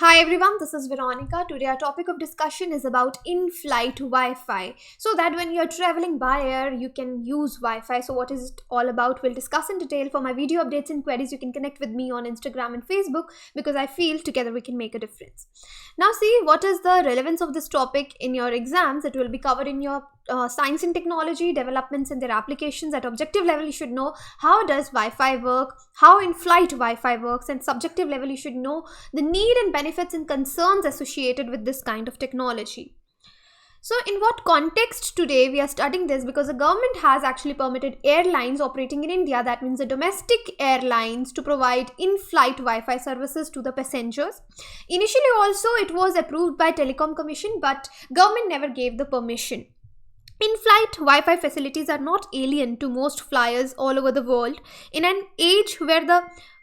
Hi everyone, this is Veronica. Today our topic of discussion is about in-flight Wi-Fi. So that when you're traveling by air, you can use Wi-Fi. So what is it all about? We'll discuss in detail. For my video updates and queries, you can connect with me on Instagram and Facebook because I feel together we can make a difference. Now see, what is the relevance of this topic in your exams? It will be covered in your science and technology developments and their applications. At objective level, you should know how does Wi-Fi work, how in-flight Wi-Fi works, and subjective level, you should know the need and benefits and concerns associated with this kind of technology. So in what context today we are studying this? Because the government has actually permitted airlines operating in India, that means the domestic airlines, to provide in-flight Wi-Fi services to the passengers. Initially also it was approved by Telecom Commission, but government never gave the permission. In-flight Wi-Fi facilities are not alien to most flyers all over the world. In an age where the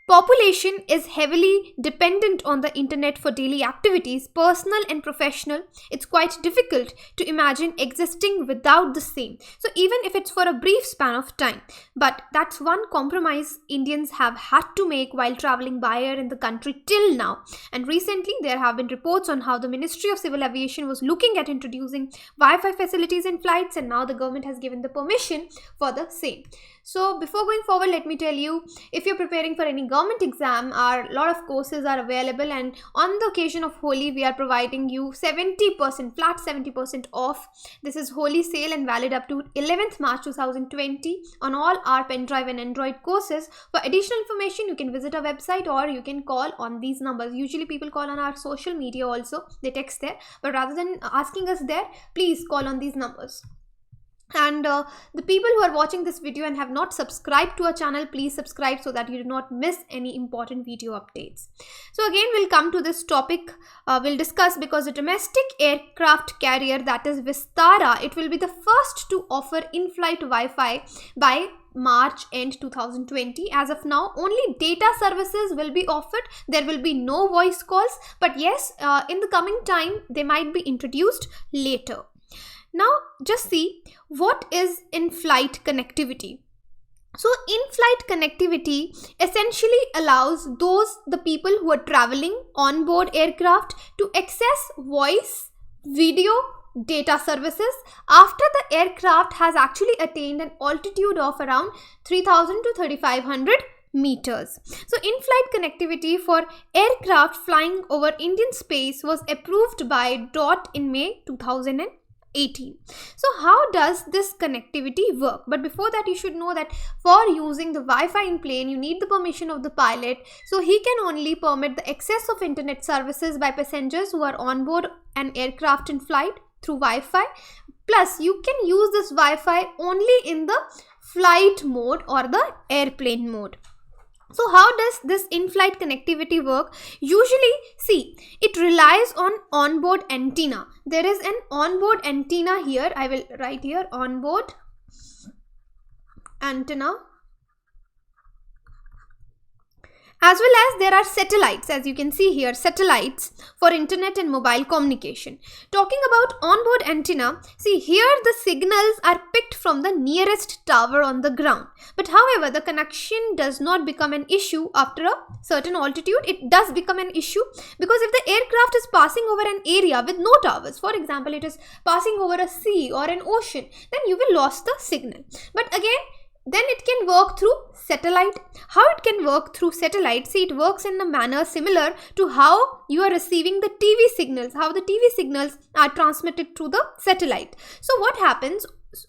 population is heavily dependent on the internet for daily activities, personal and professional, it's quite difficult to imagine existing without the same. So even if it's for a brief span of time. But that's one compromise Indians have had to make while traveling by air in the country till now. And recently there have been reports on how the Ministry of Civil Aviation was looking at introducing Wi-Fi facilities in flights, and now the government has given the permission for the same. So before going forward, let me tell you, if you're preparing for any government exam, a lot of courses are available, and on the occasion of Holi, we are providing you 70%, flat 70% off. This is Holi sale and valid up to 11th March 2020 on all our pen drive and Android courses. For additional information, you can visit our website or you can call on these numbers. Usually people call on our social media also, they text there, but rather than asking us there, please call on these numbers. And the people who are watching this video and have not subscribed to our channel, please subscribe so that you do not miss any important video updates. So again, we'll come to this topic, we'll discuss, because the domestic aircraft carrier, that is Vistara, it will be the first to offer in-flight Wi-Fi by March end 2020. As of now, only data services will be offered. There will be no voice calls, but yes, in the coming time, they might be introduced later. Now, just see what is in-flight connectivity. So, in-flight connectivity essentially allows the people who are traveling on board aircraft to access voice, video, data services after the aircraft has actually attained an altitude of around 3000 to 3500 meters. So in-flight connectivity for aircraft flying over Indian space was approved by DOT in May 2018. So how does this connectivity work? But before that, you should know that for using the Wi-Fi in plane, you need the permission of the pilot. So he can only permit the access of internet services by passengers who are on board an aircraft in flight through Wi-Fi. Plus, you can use this Wi-Fi only in the flight mode or the airplane mode. So how does this in-flight connectivity work? Usually, see, it relies on onboard antenna. There is an onboard antenna here. I will write here onboard antenna. As well as there are satellites, as you can see here, satellites for internet and mobile communication. Talking about onboard antenna, see here the signals are picked from the nearest tower on the ground. But however, the connection does not become an issue after a certain altitude. It does become an issue because if the aircraft is passing over an area with no towers, for example, it is passing over a sea or an ocean, then you will lose the signal. But again, then it can work through satellite. How it can work through satellite? See, it works in a manner similar to how you are receiving the TV signals, how the TV signals are transmitted through the satellite. So what happens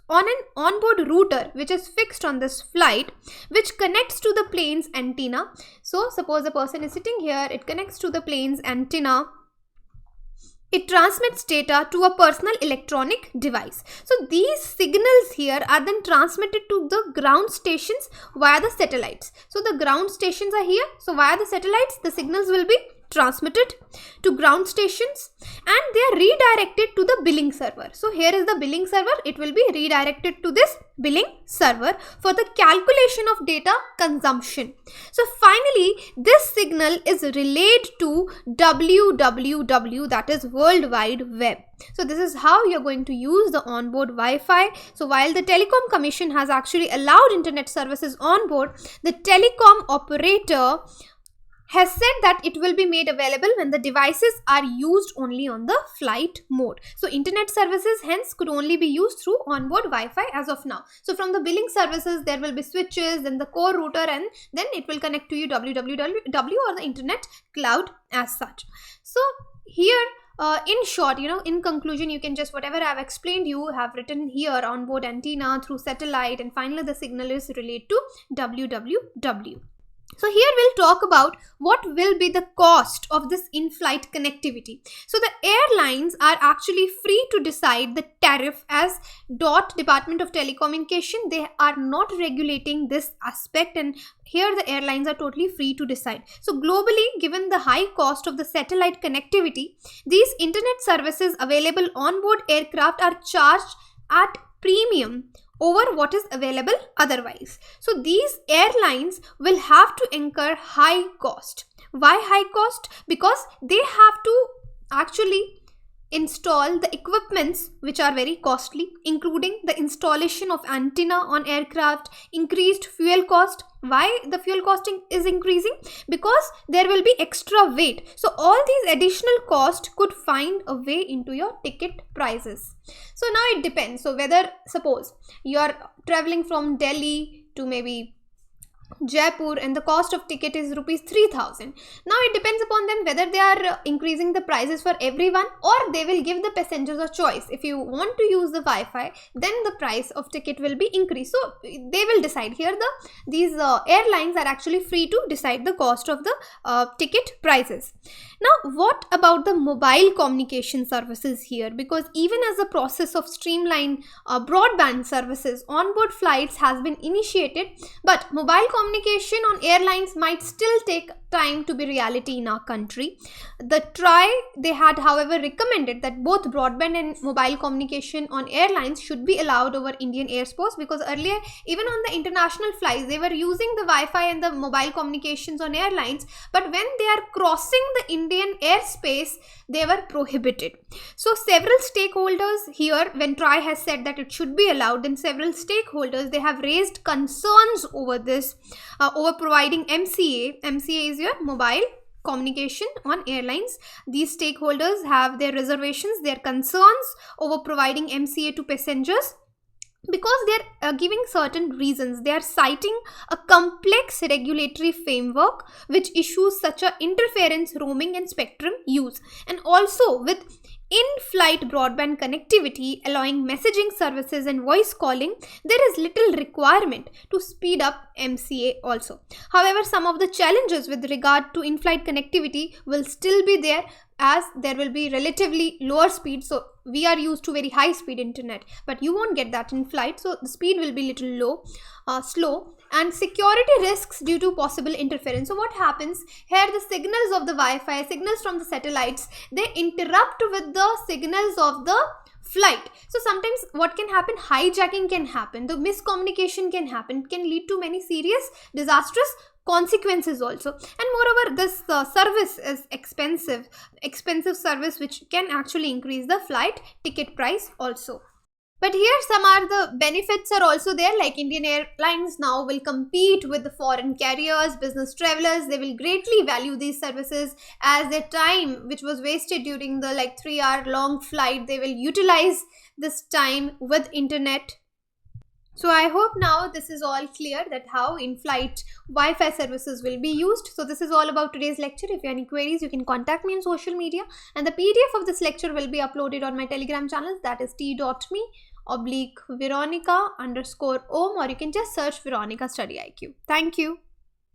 on an onboard router which is fixed on this flight, which connects to the plane's antenna. So suppose a person is sitting here, it connects to the plane's antenna. It transmits data to a personal electronic device. So these signals here are then transmitted to the ground stations via the satellites. So the ground stations are here. So via the satellites, the signals will be transmitted to ground stations and they are redirected to the billing server. So here is the billing server. It will be redirected to this billing server for the calculation of data consumption. So finally, this signal is relayed to WWW, that is World Wide Web. So this is how you're going to use the onboard Wi-Fi. So while the Telecom Commission has actually allowed internet services on board, the telecom operator has said that it will be made available when the devices are used only on the flight mode. So internet services hence could only be used through onboard Wi-Fi as of now. So from the billing services there will be switches, then the core router, and then it will connect to you www or the internet cloud as such. So here in short, in conclusion, you can just whatever I've explained you have written here: onboard antenna through satellite, and finally the signal is related to www. So here we'll talk about what will be the cost of this in-flight connectivity. So the airlines are actually free to decide the tariff as Department of Telecommunication. They are not regulating this aspect, and here the airlines are totally free to decide. So globally, given the high cost of the satellite connectivity, these internet services available on board aircraft are charged at premium over what is available otherwise. So these airlines will have to incur high cost. Why high cost? Because they have to actually install the equipments which are very costly, including the installation of antenna on aircraft, increased fuel cost. Why the fuel costing is increasing? Because there will be extra weight. So all these additional costs could find a way into your ticket prices. So now it depends. So whether, suppose you are traveling from Delhi to maybe Jaipur and the cost of ticket is rupees 3000. Now it depends upon them whether they are increasing the prices for everyone, or they will give the passengers a choice. If you want to use the Wi-Fi, then the price of ticket will be increased. So they will decide. Here these airlines are actually free to decide the cost of the ticket prices. Now what about the mobile communication services here? Because even as the process of streamline broadband services, onboard flights has been initiated, but mobile communication on airlines might still take time to be reality in our country. They had however recommended that both broadband and mobile communication on airlines should be allowed over Indian airspace, because earlier even on the international flights they were using the Wi-Fi and the mobile communications on airlines, but when they are crossing the Indian airspace they were prohibited. So several stakeholders here, when TRAI has said that it should be allowed, then several stakeholders they have raised concerns over this, over providing MCA. MCA is your mobile communication on airlines. These stakeholders have their reservations, their concerns over providing MCA to passengers, because they are giving certain reasons. They are citing a complex regulatory framework which issues such a interference, roaming and spectrum use, and also with in-flight broadband connectivity allowing messaging services and voice calling, there is little requirement to speed up MCA also. However, some of the challenges with regard to in-flight connectivity will still be there, as there will be relatively lower speed. So we are used to very high speed internet, but you won't get that in flight, so the speed will be little slow, and security risks due to possible interference. So what happens here, the signals of the Wi-Fi, signals from the satellites, they interrupt with the signals of the flight. So sometimes what can happen, hijacking can happen, the miscommunication can happen, can lead to many serious disastrous consequences also. And moreover, this service is expensive service, which can actually increase the flight ticket price also. But here some are the benefits are also there, like Indian Airlines now will compete with the foreign carriers, business travelers. They will greatly value these services, as their time which was wasted during the 3-hour long flight, they will utilize this time with internet. So I hope now this is all clear that how in-flight Wi-Fi services will be used. So this is all about today's lecture. If you have any queries, you can contact me on social media, and the PDF of this lecture will be uploaded on my Telegram channel, that is t.me/Veronica_Om, or you can just search Veronica StudyIQ. Thank you.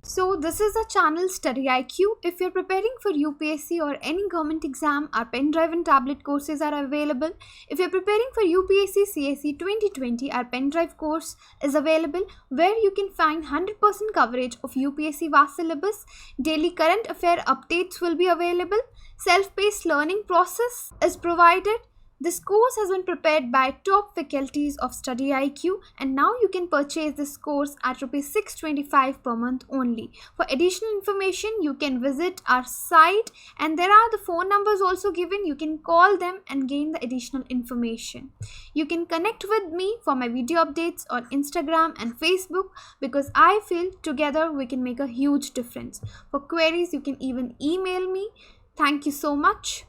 So this is the channel StudyIQ. If you're preparing for UPSC or any government exam, our pen drive and tablet courses are available. If you're preparing for UPSC CSE 2020, our pen drive course is available, where you can find 100% coverage of UPSC vast syllabus. Daily current affair updates will be available. Self-paced learning process is provided. This course has been prepared by top faculties of StudyIQ, and now you can purchase this course at Rs 625 per month only. For additional information, you can visit our site, and there are the phone numbers also given. You can call them and gain the additional information. You can connect with me for my video updates on Instagram and Facebook, because I feel together we can make a huge difference. For queries, you can even email me. Thank you so much.